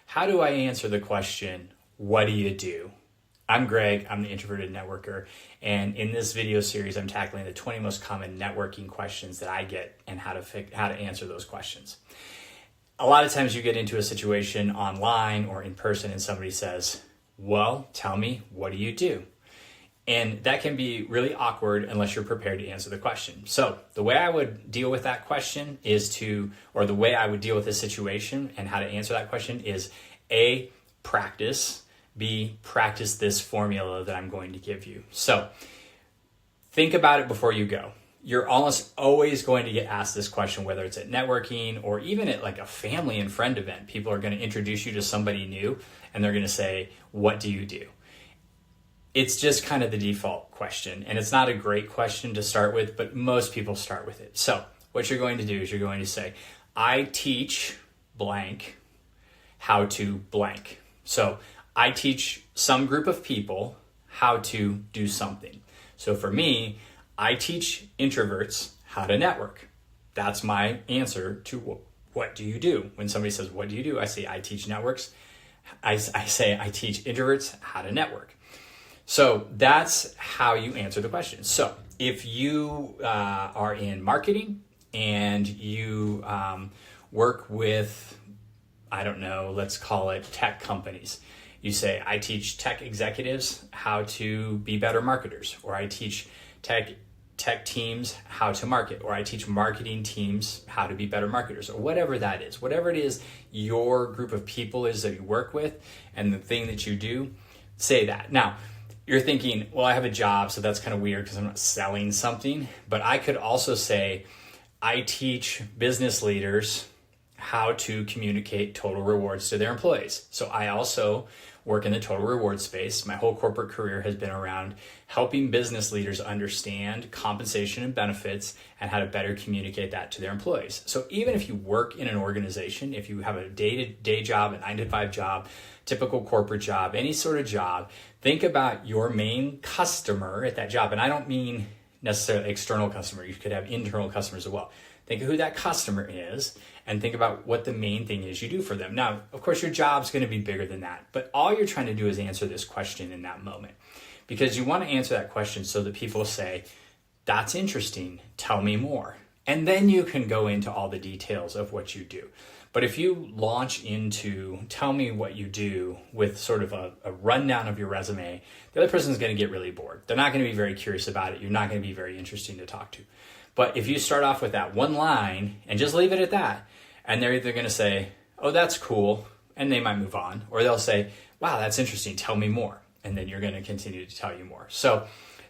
how do I answer the question, what do you do? I'm Greg, I'm the Introverted Networker, and in this video series, I'm tackling the 20 most common networking questions that I get and how to answer those questions. A lot of times you get into a situation online or in person and somebody says, well, tell me, what do you do? And that can be really awkward unless you're prepared to answer the question. So the way I would deal with that question or the way I would deal with this situation and how to answer that question is A, practice, B, practice this formula that I'm going to give you. So think about it before you go. You're almost always going to get asked this question, whether it's at networking or even at like a family and friend event. People are going to introduce you to somebody new and they're going to say, what do you do? It's just kind of the default question, and it's not a great question to start with, but most people start with it. So what you're going to do is you're going to say, I teach blank how to blank. So I teach some group of people how to do something. So for me, I teach introverts how to network. That's my answer to what do you do? When somebody says, what do you do? I say, I teach networks. I say, I teach introverts how to network. So that's how you answer the question. So if you are in marketing and you work with, I don't know, let's call it tech companies. You say, I teach tech executives how to be better marketers, or I teach tech teams how to market, or I teach marketing teams how to be better marketers, or whatever that is. Whatever it is your group of people is that you work with and the thing that you do, say that. Now, you're thinking, well, I have a job, so that's kind of weird because I'm not selling something. But I could also say, I teach business leaders how to communicate total rewards to their employees. So I also work in the total reward space. My whole corporate career has been around helping business leaders understand compensation and benefits and how to better communicate that to their employees. So even if you work in an organization, if you have a day-to-day job, a 9-to-5 job, typical corporate job, any sort of job, think about your main customer at that job. And I don't mean necessarily external customer. You could have internal customers as well. Think of who that customer is and think about what the main thing is you do for them. Now, of course, your job's going to be bigger than that, but all you're trying to do is answer this question in that moment, because you want to answer that question so that people say, that's interesting, tell me more. And then you can go into all the details of what you do. But if you launch into tell me what you do with sort of a rundown of your resume, the other person's going to get really bored. They're not going to be very curious about it. You're not going to be very interesting to talk to. But if you start off with that one line and just leave it at that, and they're either going to say, oh, that's cool, and they might move on, or they'll say, wow, that's interesting, tell me more. And then you're going to continue to tell you more. So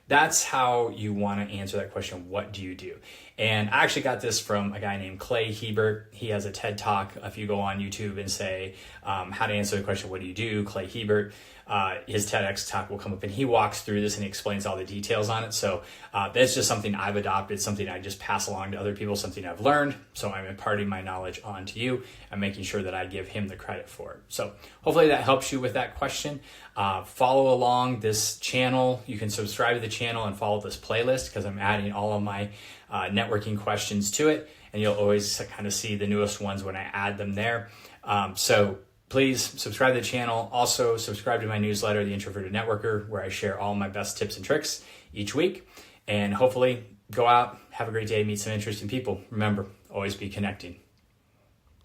that's how you want to answer that question, what do you do? And I actually got this from a guy named Clay Hebert. He has a TED Talk. If you go on YouTube and say, how to answer the question, what do you do? Clay Hebert, his TEDx talk will come up and he walks through this and he explains all the details on it. So that's just something I've adopted, something I just pass along to other people, something I've learned. So I'm imparting my knowledge on to you and making sure that I give him the credit for it. So hopefully that helps you with that question. Follow along this channel. You can subscribe to the channel and follow this playlist because I'm adding all of my networking questions to it. And you'll always kind of see the newest ones when I add them there. So please subscribe to the channel. Also subscribe to my newsletter, The Introverted Networker, where I share all my best tips and tricks each week. And hopefully go out, have a great day, meet some interesting people. Remember, always be connecting.